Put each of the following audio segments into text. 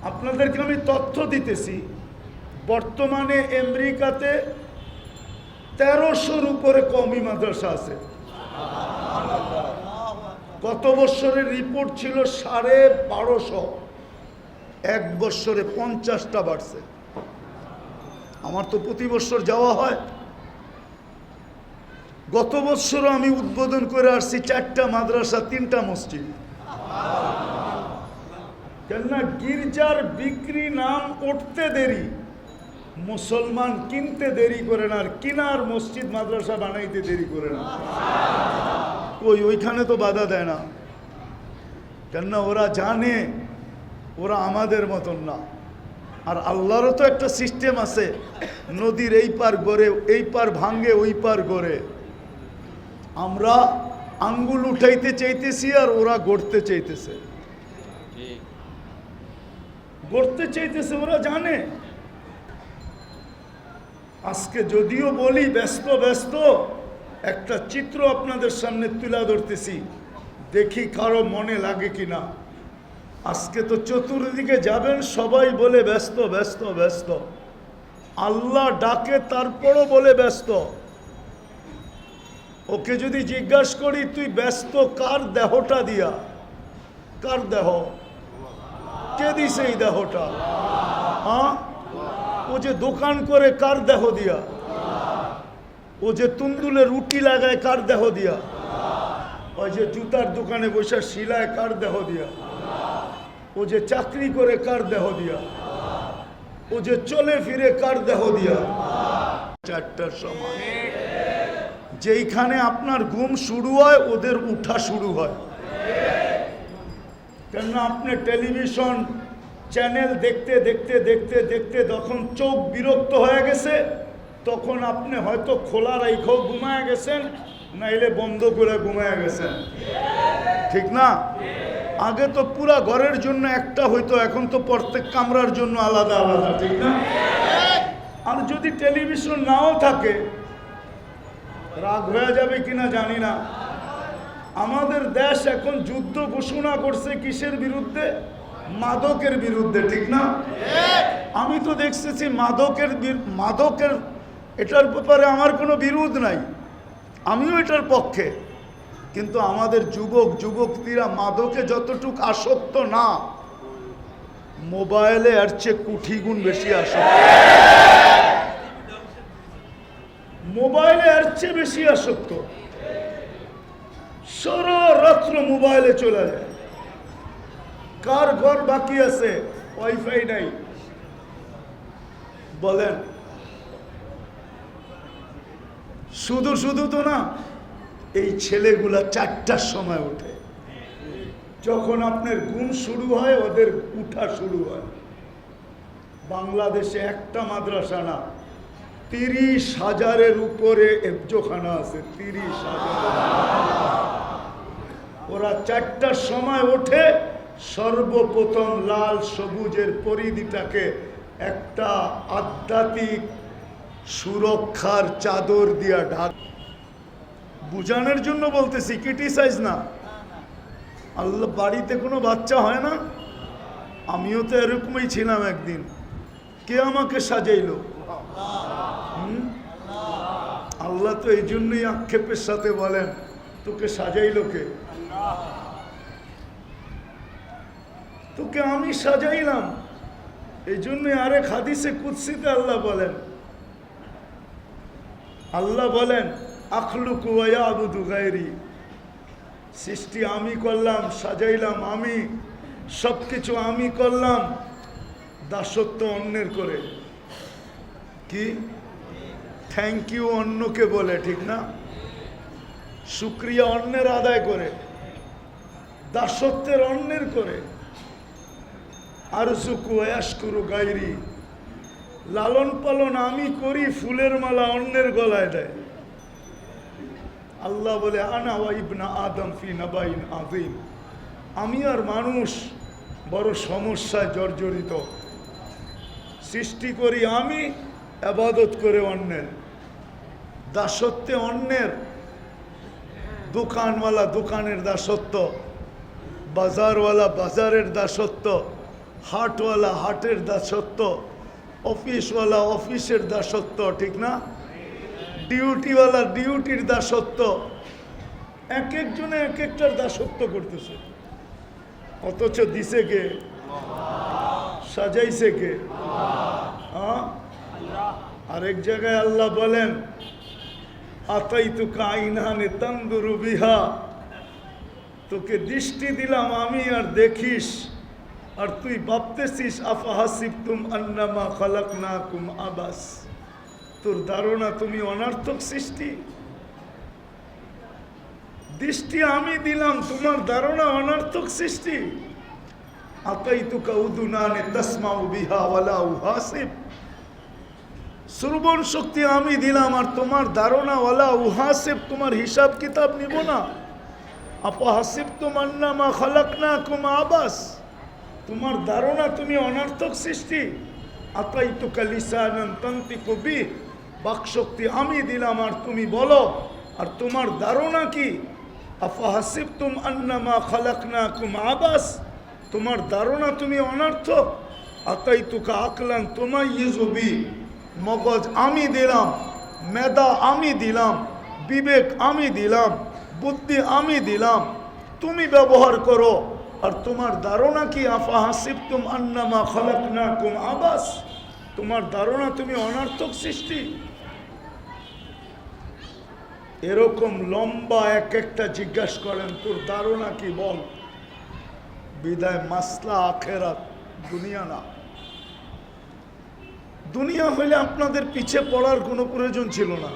আপনাদেরকে আমি তথ্য দিতেছি, বর্তমানে আমেরিকাতে 1300-র উপরে কওমি মাদ্রাসা আছে। গত বছরের রিপোর্ট ছিল 1250, এক বছরে 50টা বাড়ছে। আমার তো প্রতি বছর যাওয়া হয়। গত বছরও আমি উদ্বোধন করে আসছি 4টা মাদ্রাসা, 3টা মসজিদ। কেননা গির্জার বিক্রি নাম উঠতে দেরি, মুসলমান কিনতে দেরি করে না, আর কিনার মসজিদ মাদ্রাসা বানাইতে দেরি করে না। ওইখানে তো বাধা দেয় না, কেননা ওরা জানে ওরা আমাদের মতন না। আর আল্লাহরও তো একটা সিস্টেম আছে, নদীর এই পার গড়ে, এই পার ভাঙ্গে, ওই পার গড়ে। আমরা আঙ্গুল উঠাইতে চাইতেছি আর ওরা গড়তে চাইতেছে, গড়তে চাইতেছে, ওরা জানে। আজকে যদিও বলি ব্যস্ত ব্যস্ত, একটা চিত্র আপনাদের সামনে তুলে ধরতেছি, দেখি কারো মনে লাগে কিনা। আজকে তো চতুর্দিকে যাবেন, সবাই বলে ব্যস্ত ব্যস্ত ব্যস্ত। আল্লাহ ডাকে তারপরও বলে ব্যস্ত। ওকে যদি জিজ্ঞাসা করি তুই ব্যস্ত কার দেহটা দিয়া, কার দেহ, কে দিছে এই দেহটা? হ্যাঁ, ও যে দোকান করে কার দেহ দিয়া? ও যে তুন্দুলে রুটি লাগায় কার দেহ দিয়া? ওই যে জুতার দোকানে বসে শিলায় কার দেহ দিয়া? ও যে চাকরি করে কার দেহ দিয়া? ও যে চলে ফিরে কার দেহ দিয়া? 4টার সময় যেইখানে আপনার ঘুম শুরু হয়, ওদের উঠা শুরু হয়। কেননা আপনি টেলিভিশন চ্যানেল দেখতে দেখতে দেখতে দেখতে যখন চোখ বিরক্ত হয়ে গেছে, তখন আপনি হয়তো খোলা রাইখেও ঘুমায় গেছেন, নাইলে বন্ধ করে ঘুমায় গেছেন, ঠিক না? আগে তো পুরা ঘরের জন্য একটা হইতো, এখন তো প্রত্যেক কামরার জন্য আলাদা আলাদা, ঠিক না? আর যদি টেলিভিশন নাও থাকে, রাগ হয়ে যাবে কিনা জানি না, আমাদের দেশ এখন যুদ্ধ ঘোষণা করছে কিসের বিরুদ্ধে? মাদকের বিরুদ্ধে, ঠিক না? আমি তো দেখতেছি মাদকের এটার ব্যাপারে আমার কোনো বিরোধ নাই, আমিও এটার পক্ষে। কিন্তু আমাদের যুবক যুবতীরা মাদকে যতটুক আসক্ত না, মোবাইলে এর চেয়ে কোটি গুণ বেশি আসক্ত। মোবাইলে এর চেয়ে বেশি আসক্ত। সারা রাত্র মোবাইলে চলে যায়। কার ঘর বাকি আছে ওয়াইফাই নাই বলেন? শুধু শুধু তো না, এই ছেলেগুলা 4টার সময় ওঠে। যখন আপনার ঘুম শুরু হয়, ওদের উঠা শুরু হয়। বাংলাদেশে একটা মাদ্রাসা না, 30,000-এর উপরে এফজোখানা আছে, 30,000। ওরা 4টার সময় ওঠে, সর্বপ্রথম লাল সবুজের পরিধিটাকে একটা আধ্যাত্মিক সুরক্ষার চাদর দিয়া ঢাক। বুঝানোর জন্য বলতেছি, ক্রিটিসাইজ না। আল্লাহ, বাড়িতে কোনো বাচ্চা হয় না? আমিও তো এরকমই ছিলাম একদিন। কে আমাকে সাজাইলো? আল্লাহ তো এই জন্যই আক্ষেপের সাথে বলেন, তোকে সাজাইলো কে? তোকে আমি সাজাইলাম। এই জন্যই আরেক হাদিসে কুদসিতে আল্লাহ বলেন, আখলুকু ওয়া ইয়াবুদু গায়রি, সৃষ্টি আমি করলাম, সাজাইলাম আমি, সবকিছু আমি করলাম, দাসত্ব অন্যের করে। কি থ্যাংক ইউ অন্যকে বলে, ঠিক না? শুকরিয়া অন্যের আদায় করে, দাসত্বের অন্যের করে। আরজুকু আশকুরু গায়রি, লালন পালন আমি করি, ফুলের মালা অন্যের গলায় দেয়। আল্লাহ বলে, আনা ওয়া ইবনা আদম ফি নাবাইন আযীম, আমি আর মানুষ বড় সমস্যায় জর্জরিত। সৃষ্টি করি আমি, ইবাদত করে অন্যের, দাসত্বে অন্যের। দোকানওয়ালা দোকানের দাসত্ব, বাজারওয়ালা বাজারের দাসত্ব, হাটওয়ালা হাটের দাসত্ব, অফিসওয়ালা অফিসের দাসত্ব, ঠিক না? ডিউটিওয়ালা ডিউটির দাসত্ব, এক একজনে এক একটার দাসত্ব করতেছে। অথচ দিছে কে? সাজাইছে কে? আরেক জায়গায় আল্লাহ বলেন, আতাইতুকা আইনানে তানদুরু বিহা, তোকে দৃষ্টি দিলাম আমি আর দেখিস, আর তুই ভাবতেছিস আফাহাসিবতুম আন্নামা খালাকনাকুম আবাস, তোর ধারণা তুমি অনার্থক সৃষ্টি। দৃষ্টি আমি দিলাম, তোমার ধারণা অনার্থক সৃষ্টি। আতাইতুকা উদুনানে তাসমাউ বিহা ওয়ালা উহাসিব, শ্রবণ শক্তি আমি দিলাম, আর তোমার ধারণা ওয়ালা উহাসিব, তোমার হিসাব কিতাব নিব না। আফাহাসিবতুম আন্নামা খালাকনাকুম আবাস, তোমার ধারণা তুমি অনার্থক সৃষ্টি। আতাইতুকা লিসানান তানতিকু বিহি, বাকশক্তি আমি দিলাম আর তুমি বলো, আর তোমার ধারণা কি? আফাহাসিবতুম আন্নামা খালাকনাকুম আবাস, তোমার ধারণা তুমি অনার্থক। আতাইতুকা আকলান তুমাইয়িজু বিহি, মগজ আমি দিলাম, মেধা আমি দিলাম, বিবেক আমি দিলাম, বুদ্ধি আমি দিলাম, তুমি ব্যবহার করো, আর তোমার ধারণা কি? আফাহাসিবতুম আন্নামা খালাকনাকুম আবাস, তোমার ধারণা তুমি অনার্থক সৃষ্টি। এরকম লম্বা এক একটা জিজ্ঞাসা করেন, তোর ধারণা কি বল। বিদায় মাসলা আখেরাত, দুনিয়া না। দুনিয়া হইলে আপনাদের পিছে পড়ার কোনো প্রয়োজন ছিল না,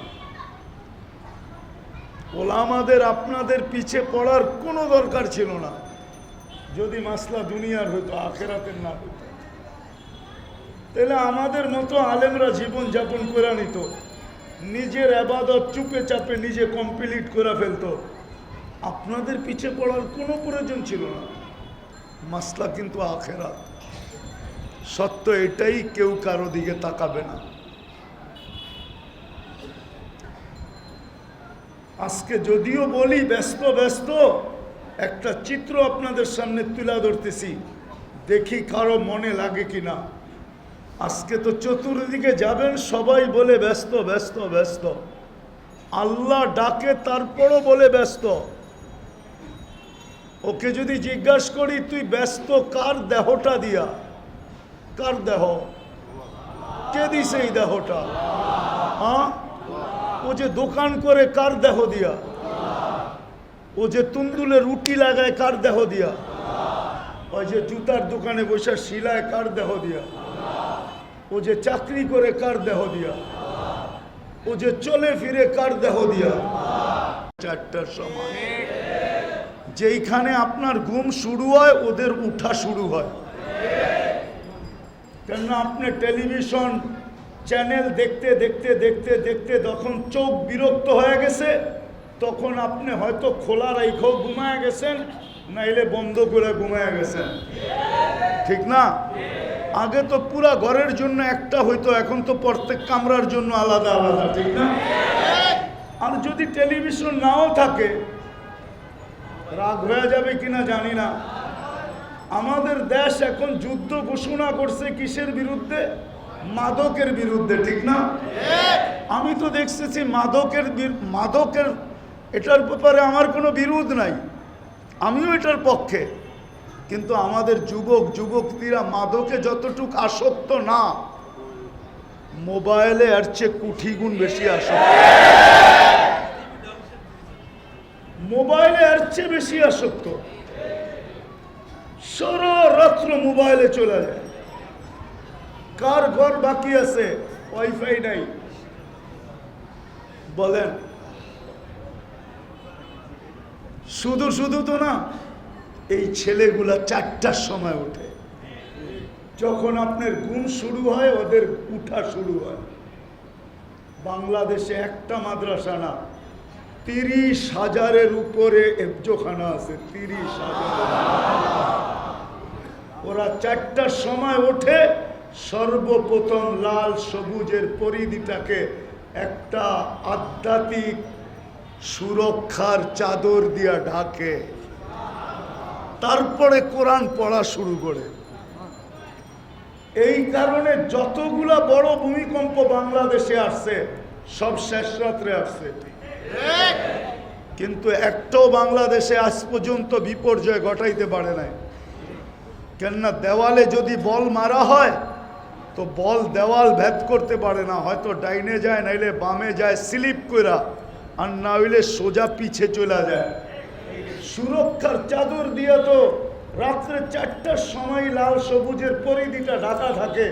ওলামাদের আপনাদের পিছে পড়ার কোনো দরকার ছিল না, যদি মাসলা দুনিয়ার হইতো, আখেরাতের না হইতো। তাহলে আমাদের মতো আলেমরা জীবন যাপন করে নিত, নিজের ইবাদত চুপে চাপে নিজে কমপ্লিট করে ফেলতো, আপনাদের পিছে পড়ার কোনো প্রয়োজন ছিল না। মাসলা কিন্তু আখেরাত, সত্য এটাই, কেউ কারো দিকে তাকাবে না। আজকে যদিও বলি ব্যস্ত ব্যস্ত, একটা চিত্র আপনাদের সামনে তুলে ধরতেছি, দেখি কারো মনে লাগে কিনা। আজকে তো চতুর্দিকে যাবেন, সবাই বলে ব্যস্ত ব্যস্ত ব্যস্ত, আল্লাহ ডাকে তারপরও বলে ব্যস্ত। ওকে যদি জিজ্ঞাসা করি, তুই ব্যস্ত কার দেহটা দিয়া? কার দেহ? কে দিছে এই দেহটা? ও যে দোকান করে কার দেহ দিয়া? ও যে তুন্দুলে রুটি লাগায় কার দেহ দিয়া? ওই যে জুতার দোকানে বসে শিলায় কার দেহ দিয়া? ও যে চাকরি করে কার দেহ দিয়া? ও যে চলে ফিরে কার দেহ দিয়া? 4টার সময় যেইখানে আপনার ঘুম শুরু হয়, ওদের উঠা শুরু হয়। কেননা আপনি টেলিভিশন চ্যানেল দেখতে দেখতে দেখতে দেখতে যখন চোখ বিরক্ত হয়ে গেছে, তখন আপনি হয়তো খোলা রাইখেও ঘুমায় গেছেন, নাইলে বন্ধ করে ঘুমায় গেছেন, ঠিক না? আগে তো পুরা ঘরের জন্য একটা হইতো, এখন তো প্রত্যেক কামরার জন্য আলাদা আলাদা, ঠিক না? আর যদি টেলিভিশন নাও থাকে, রাগ হয়ে যাবে কিনা জানি না, আমাদের দেশ এখন যুদ্ধ ঘোষণা করছে কিসের বিরুদ্ধে? মাদকের বিরুদ্ধে, ঠিক না? আমি তো দেখতেছি মাদকের এটার ব্যাপারে আমার কোনো বিরোধ নাই, আমিও এটার পক্ষে, কিন্তু আমাদের যুবক যুবতীরা মাদকে যতটুক আসক্ত না, মোবাইলে এর চেয়ে কোটি গুণ বেশি আসক্ত। মোবাইলে এর চেয়ে বেশি আসক্ত, সারা রাত্র মোবাইলে চলে যায়। কার ঘর বাকি আছে ওয়াইফাই নাই? বলেন। শুধু শুধু তো না, এই ছেলেগুলা 4টার সময় ওঠে, যখন আপনার ঘুম শুরু হয় ওদের উঠা শুরু হয়। বাংলাদেশে একটা মাদ্রাসা না, 30,000-এর উপরে এফজোখানা আছে, 30,000। ওরা 4টার সময় ওঠে, সর্বপ্রথম লাল সবুজের পরিধিটাকে একটা আধ্যাত্মিক সুরক্ষার চাদর দিয়া ঢাকে, তারপরে কোরআন পড়া শুরু করে। এই কারণে যতগুলা বড় ভূমিকম্প বাংলাদেশে আসছে সব শেষ রাত্রে আসছে, কিন্তু একটাও বাংলাদেশে আজ পর্যন্ত বিপর্যয় ঘটাইতে পারে নাই। কেননা দেওয়ালে যদি বল মারা হয় তো বল দেওয়াল ভেদ করতে পারে না, হয়তো ডাইনে যায় নাইলে বামে যায় স্লিপ কইরা, আর না হইলে সোজা পিছে চলে যায়। সুরক্ষার চাদর দিয়ে তো রাত্রে 4টার সময় লাল সবুজের পরিধিটা ঢাকা থাকে।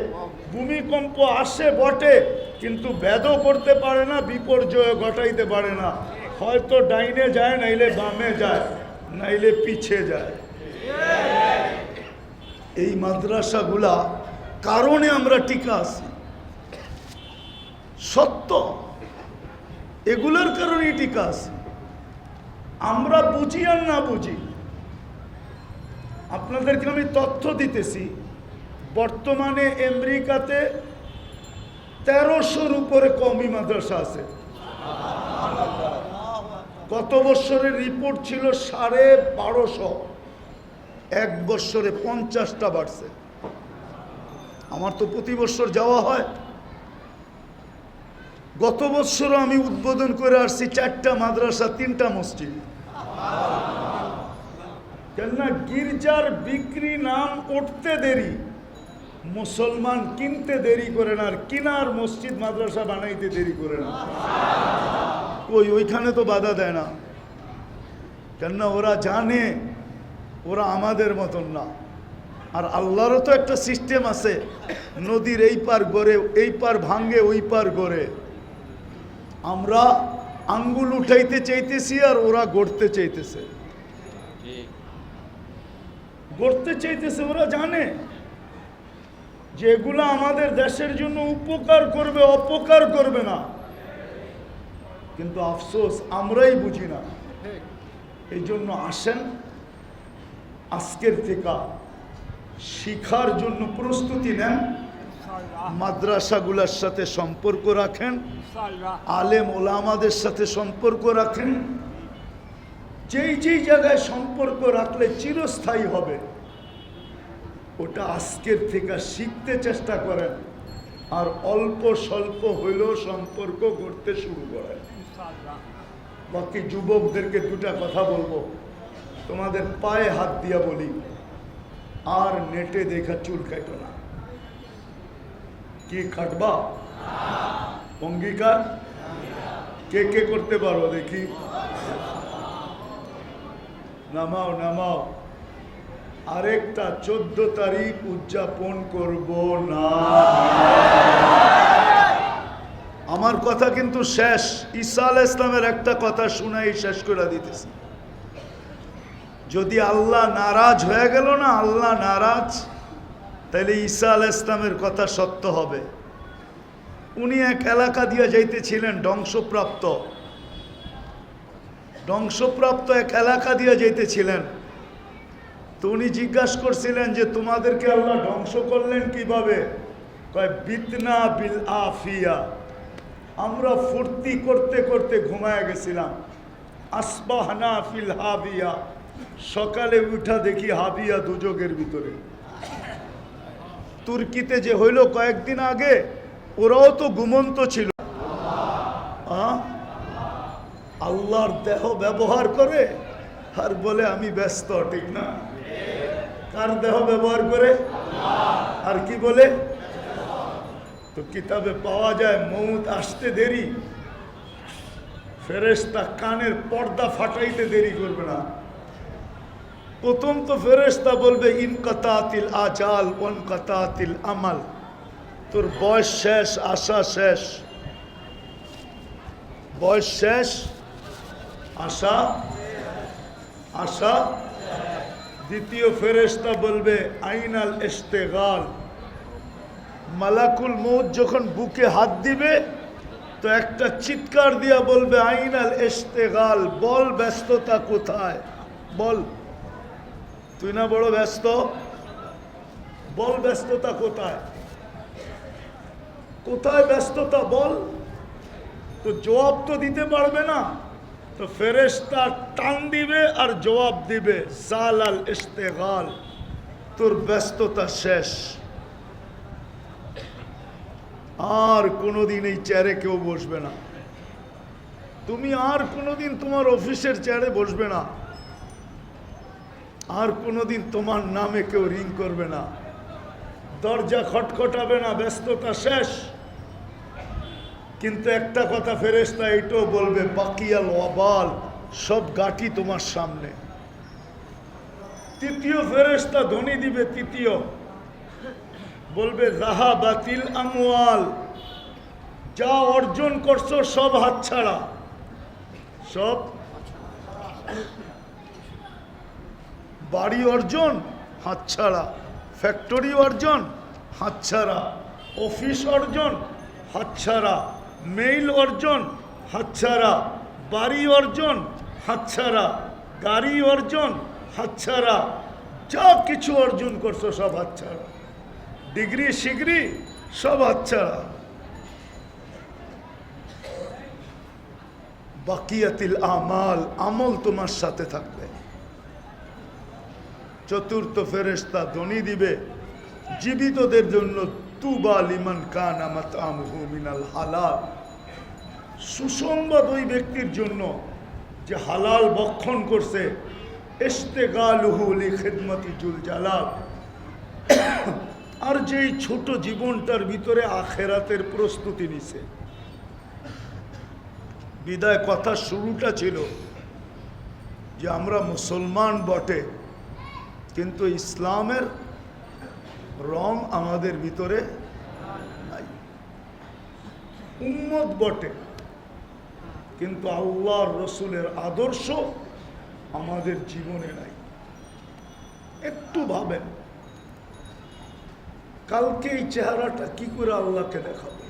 ভূমিকম্প আসে বটে, কিন্তু ভেদও করতে পারে না, বিপর্যয় ঘটাইতে পারে না। হয়তো ডাইনে যায় নাইলে বামে যায় নাইলে পিছে যায়। এই মাদ্রাসাগুলা কারণে আমরা টিকা আছি, সত্য এগুলোর কারণেই টিকা আছি। আমরা বুঝি আর না বুঝি, আপনাদেরকে আমি তথ্য দিতেছি, বর্তমানে আমেরিকাতে 1300-র উপরে কওমি মাদ্রাসা আছে। গত বছরের রিপোর্ট ছিল 1250, এক বছরে 50টা বাড়ছে। আমার তো প্রতি বছর যাওয়া হয়, গত বছরও আমি উদ্বোধন করে আসছি 4টা মাদ্রাসা 3টা মসজিদ। কেননা গির্জার বিক্রি নাম উঠতে দেরি, মুসলমান কিনতে দেরি করে না, আর কিনার মসজিদ মাদ্রাসা বানাইতে দেরি করে না। ওইখানে তো বাধা দেয় না, কেননা ওরা জানে ওরা আমাদের মতন না। আর আল্লাহরও তো একটা সিস্টেম আছে, নদীর এই পার গড়ে, এই পার ভাঙ্গে, ওই পার গড়ে। আমরা আঙ্গুল উঠাইতে চাইতেছি আর ওরা গড়তে চাইতেছে, গড়তে চাইতেছে। ওরা জানে যে এগুলো আমাদের দেশের জন্য উপকার করবে, অপকার করবে না, কিন্তু আফসোস আমরাই বুঝি না। এই জন্য আসেন, আজকের থেকে শিখার জন্য প্রস্তুতি নেন, মাদ্রাসাগুলোর সাথে সম্পর্ক রাখেন, আলেম ওলামাদের সাথে সম্পর্ক রাখেন। যেই যেই জায়গায় সম্পর্ক রাখলে চিরস্থায়ী হবে, ওটা আজকের থেকে শিখতে চেষ্টা করেন, আর অল্প স্বল্প হইলেও সম্পর্ক করতে শুরু করেন। বাকি যুবকদেরকে দুটা কথা বলবো, তোমাদের পায়ে হাত দিয়া বলি, আর নেটে দেখা চুল কাটো না। কি খাটবা? অঙ্গীকার কে কে করতে পারো দেখি? নামাও নামাও। আরেকটা 14 তারিখ উদযাপন করব না। আমার কথা কিন্তু শেষ। ঈসা আলাইহিস ইসলামের একটা কথা শুনাই শেষ করে দিতেছি। যদি আল্লাহ নারাজ হয়ে গেল না, আল্লাহ নারাজ, তাহলে ঈসা আলাইহিস ইসলামের কথা সত্য হবে। উনি এক এলাকা দিয়ে যাইতেছিলেন, ধ্বংসপ্রাপ্ত এক এলাকা দিয়ে যাইতেছিলেন। তো উনি জিজ্ঞাসা করছিলেন যে তোমাদেরকে আল্লাহ ধ্বংস করলেন কিভাবে? কয় বিতনা বিল আফিয়া, আমরা ফুর্তি করতে করতে ঘুমায় গেছিলাম। আসবাহনা ফিল হাবিয়া, সকালে উঠা দেখি হাবিয়া দুজকের ভিতরে। তুর্কিতে যে হইল কয়েকদিন আগে, ওরাও তো ঘুমন্ত ছিল। আল্লাহর দেহ ব্যবহার করে আর বলে আমি ব্যস্ত, ঠিক না? কার দেহ ব্যবহার করে? আর কি বলে? তো কিতাবে পাওয়া যায় মউত আসতে দেরি, ফেরেশতা কানের পর্দা ফাটাইতে দেরি করবে না। প্রথম তো ফেরেশতা বলবে ইনকাতাতিল আজাল ওয়ানকাতাতিল আমাল, তোর বয়স শেষ, আশা শেষ। বয়স শেষ, আশা আশা। দ্বিতীয় ফেরেশতা বলবে আইনাল ইস্তেগাল, মালাকুল মউত যখন বুকে হাত দিবে তো একটা চিৎকার দিয়া বলবে আইনাল ইস্তেগাল, বল ব্যস্ততা কোথায়? বল, তুই না বড় ব্যস্ত, বল ব্যস্ততা কোথায়? কোথায় ব্যস্ততা বল? তো জবাব তো দিতে পারবে না। তো ফেরেশতা টান দিবে আর জবাব দিবে জালাল ইস্তেগাল, তোর ব্যস্ততা শেষ। আর কোনোদিন এই চেয়ারে কেউ বসবে না, তুমি আর কোনোদিন তোমার অফিসের চেয়ারে বসবে না, আর কোনোদিন তোমার নামে কেউ রিং করবে না, দরজা খটখটাবে না, ব্যস্ততা শেষ। কিন্তু একটা কথা ফেরেশতা এটাও বলবে, বাকিয়াল ওয়াবাল, সব গাটি তোমার সামনে। তৃতীয় ফেরেশতা ধ্বনি দিবে, তৃতীয় বলবে, যাহাবাতিল আমওয়াল, যা অর্জন করছো সব হাতছাড়া, সব বাড়ি অর্জন হাতছাড়া, ফ্যাক্টরি অর্জন হাতছাড়া, অফিস অর্জন হাতছাড়া, মেইল অর্জন হাতছাড়া, বাড়ি অর্জন হাতছাড়া, গাড়ি অর্জন হাতছাড়া, যা কিছু অর্জন করছো সব হাতছাড়া, ডিগ্রি শিগ্রি সব হাতছাড়া। বাকিয়াতিল আমাল, আমল তোমার সাথে থাকবে। চতুর্থ ফেরেশতা ধ্বনি দিবে জীবিতদের জন্য, তুবা লিমান কানা মাতআমুহু মিনাল হালাল, সুসংবাদ ওই ব্যক্তির জন্য যে হালাল ভক্ষণ করছে, ইশতিগালুহু লিখিদমতি জুল জালাল, আর যেই ছোট জীবনটার ভিতরে আখেরাতের প্রস্তুতি নিছে। বিদায় কথা শুরুটা ছিল যে আমরা মুসলমান বটে, কিন্তু ইসলামের রং আমাদের ভিতরে নাই। উম্মত বটে, কিন্তু আল্লাহর রসুলের আদর্শ আমাদের জীবনে নাই। একটু ভাবেন, কালকে এই চেহারাটা কি করে আল্লাহকে দেখাবো?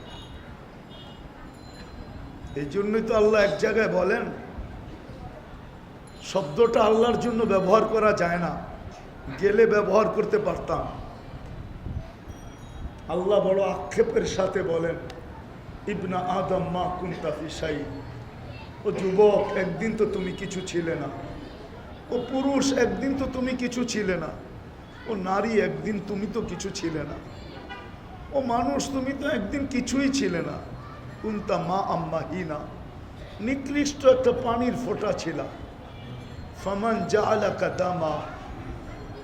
এই জন্যই তো আল্লাহ এক জায়গায় বলেন, শব্দটা আল্লাহর জন্য ব্যবহার করা যায় না, গেলে ব্যবহার করতে পারতাম। আল্লাহ বড় আক্ষেপের সাথে বলেন, ইবনা আদম মা কুনতা ফি শাই, ও যুবক একদিন তো তুমি কিছু ছিলে না, ও পুরুষ একদিন তো তুমি কিছু ছিলে না, ও নারী একদিন তুমি তো কিছু ছিলে না, ও মানুষ তুমি তো একদিন কিছুই ছিলে না। কুনতা মা আম্মাহিনা, নিকৃষ্ট একটা পানির ফোঁটা ছিল। ফামান জাআলাকা দামা,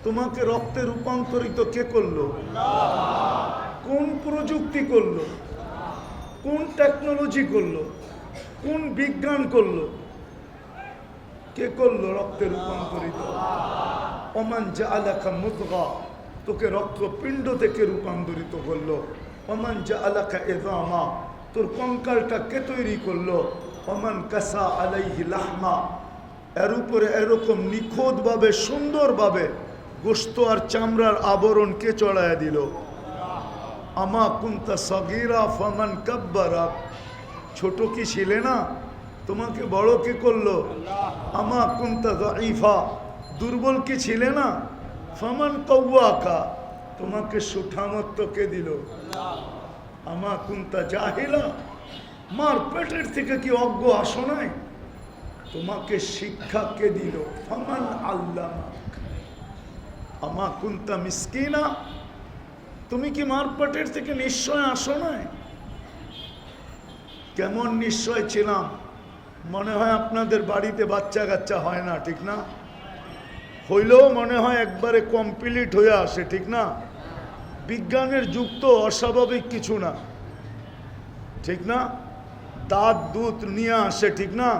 তোমাকে রক্তে রূপান্তরিত কে করলো? কোন প্রযুক্তি করলো? কোন টেকনোলজি করলো? কোন বিজ্ঞান করলো? কে করলো রক্তে রূপান্তরিত? ওমান জাআলাকা মুদগা, তোকে রক্তপিণ্ড থেকে রূপান্তরিত করলো। ওমান জাআলাকা ইযামা, তোর কঙ্কালটা কে তৈরি করলো? ওমান কাসা আলাইহি লাহমা, এর উপরে এরকম নিখুঁতভাবে সুন্দরভাবে গোশত আর চামড়ার আবরণ কে চড়ায় দিল? আমা কুনতা সগীরা ফামান কাব্বারা, ছোট কি ছিলে না, তোমাকে বড় কে করলো? আমা কুনতা যায়ীফা, দুর্বল কি ছিলে না, ফামান কাওয়াকা, তোমাকে সুঠামত্ব কে দিল? আমা কুনতা জাহিলা, মার পেটের থেকে কি অজ্ঞ আসো নাই, তোমাকে শিক্ষা কে দিল? ফামান আল্লামাক। আমা কুনতা মিসকিনা, তুমি কি মার পেটের থেকে নিশ্চয় আসো নাই? কেমন নিশ্চয় ছিলাম? মনে হয় আপনাদের বাড়িতে বাচ্চা কাচ্চা হয় না, ঠিক না? হইলেও মনে হয় একবারে কমপ্লিট হয়ে আসে, ঠিক না? বিজ্ঞানের যুগ তো অস্বাভাবিক কিছু না, ঠিক না? দাঁত দুধ নিয়ে আসে, ঠিক না?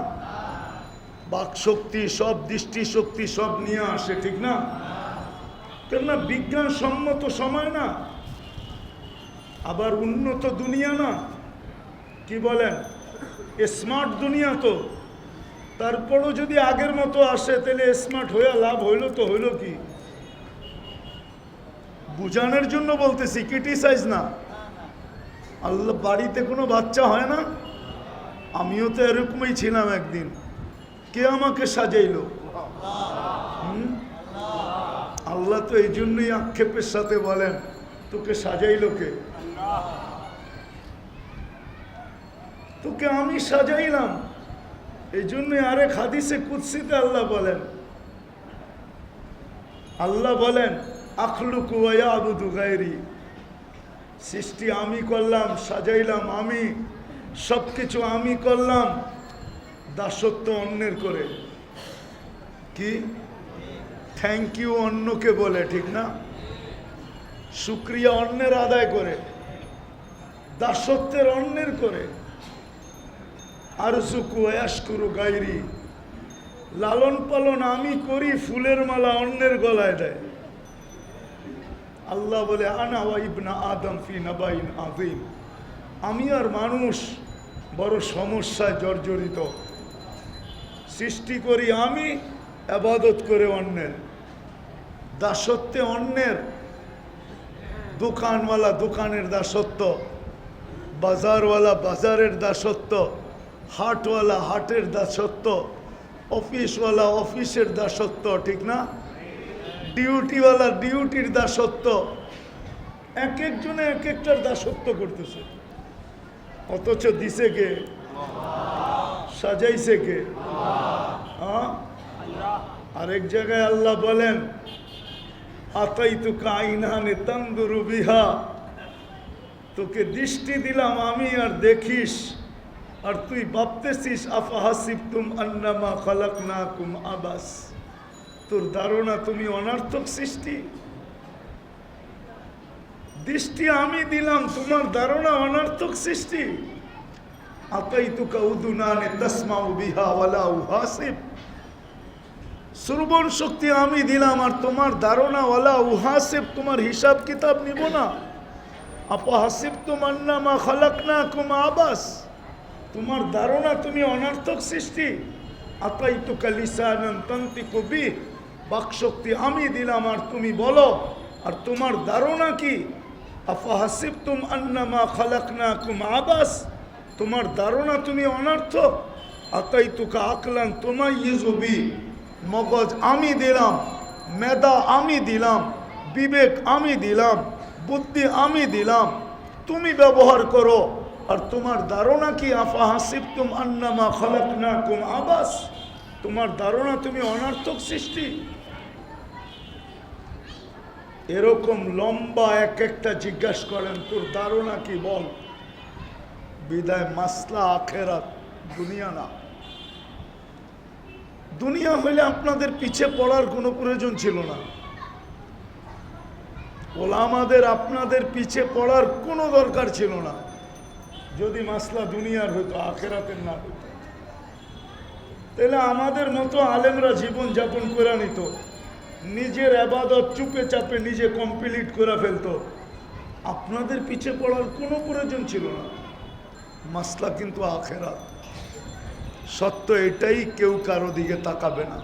বাকশক্তি সব, দৃষ্টিশক্তি সব নিয়ে আসে, ঠিক না? কেননা বিজ্ঞান সম্মত সময় না, আবার উন্নত দুনিয়া না, কি বলেন, স্মার্ট দুনিয়া তো। তারপরও যদি আগের মতো আসে, তাহলে স্মার্ট হয়ে লাভ হইল তো হইল কি? বুঝানোর জন্য বলতেছি, ক্রিটিসাইজ না। আল্লাহ, বাড়িতে কোনো বাচ্চা হয় না? আমিও তো এরকমই ছিলাম একদিন। কে আমাকে সাজাইলো? আল্লাহ তো এই জন্যই আক্ষেপের সাথে বলেন, তোকে সাজাইলো কে? তোকে আমি সাজাইলাম। এই জন্য আরেক হাদিসে কুদসিতে আল্লাহ বলেন, আখলুকু ওয়া ইয়াবুদু গায়রি, সৃষ্টি আমি করলাম, সাজাইলাম আমি, সব কিছু আমি করলাম, দাসত্ব অন্যের করে। কি থ্যাংক ইউ অন্যকে বলে, ঠিক না? শুক্রিয়া অন্যের আদায় করে, দাসত্বের অন্যের করে। আরজুকু আয়াশকুরু গায়রি, লালন পালন আমি করি, ফুলের মালা অন্যের গলায় দেয়। আল্লাহ বলে আনা ওয়া ইবনা আদম ফি নাবাইন আযীম, আমি আর মানুষ বড় সমস্যায় জর্জরিত। সৃষ্টি করি আমি, ইবাদত করে অন্যের, দাসত্বে অন্যের। দোকানওয়ালা দোকানের দাসত্ব, বাজারওয়ালা বাজারের দাসত্ব, হাটওয়ালা হাটের দাসত্ব, অফিসওয়ালা অফিসের দাসত্ব, ঠিক না? ডিউটিওয়ালা ডিউটির দাসত্ব। এক একজনে এক একটার দাসত্ব করতেছে, অথচ দিছে কে? সাজাইছে কে? আরেক জায়গায় আল্লাহ বলেন আতাইতুকা আইনানে তানদুরু বিহা, তোকে দৃষ্টি দিলাম আমি আর দেখিস, আর তুই ভাবতেছিস আফাহাসিবতুম আন্নামা খালাকনাকুম আবাস, তোর ধারণা তুমি অনার্থক সৃষ্টি। দৃষ্টি আমি দিলাম, তোমার ধারণা অনার্থক সৃষ্টি। আতাইতুকা উদুনানে তাসমাউ বিহা ওয়ালা উহাসিব, শ্রবণ শক্তি আমি দিলাম, আর তোমার ধারণা ওয়ালা উহাসিব, তোমার হিসাব কিতাব নিব না। আফাহাসিবতুম আন্নামা খালাকনাকুম আবাস, তোমার ধারণা তুমি অনার্থক সৃষ্টি। আতাইতুকা লিসানান তানতিকু বিহি, বাকশক্তি আমি দিলাম আর তুমি বলো, আর তোমার ধারণা কি? আফাহাসিবতুম আন্নামা খালাকনাকুম আবাস, তোমার ধারণা তুমি অনার্থক। আতাইতুকা আকলান তুমাইয়িজু বিহি, মগজ আমি দিলাম, মেধা আমি দিলাম, বিবেক আমি দিলাম, বুদ্ধি আমি দিলাম, তুমি ব্যবহার করো, আর তোমার ধারণা কি? আফাহাসিবতুম আন্নামা খালাকনাকুম আবাস, তোমার ধারণা তুমি অনার্থক সৃষ্টি। এরকম লম্বা এক একটা জিজ্ঞাসা করেন, তোর ধারণা কি বল। বিদায় মাসলা আখেরাত, দুনিয়া না। দুনিয়া হইলে আপনাদের পিছে পড়ার কোনো প্রয়োজন ছিল না, ওলামাদের আপনাদের পিছে পড়ার কোনো দরকার ছিল না, যদি মাসলা দুনিয়ার হইতো, আখেরাতের না হইতো। তাহলে আমাদের মতো আলেমরা জীবন যাপন করে নিত, নিজের ইবাদত চুপে চাপে নিজে কমপ্লিট করে ফেলতো, আপনাদের পিছে পড়ার কোনো প্রয়োজন ছিল না। মাসলা কিন্তু আখেরাত। সত্য এটাই, কেউ কারো দিকে তাকাবে না।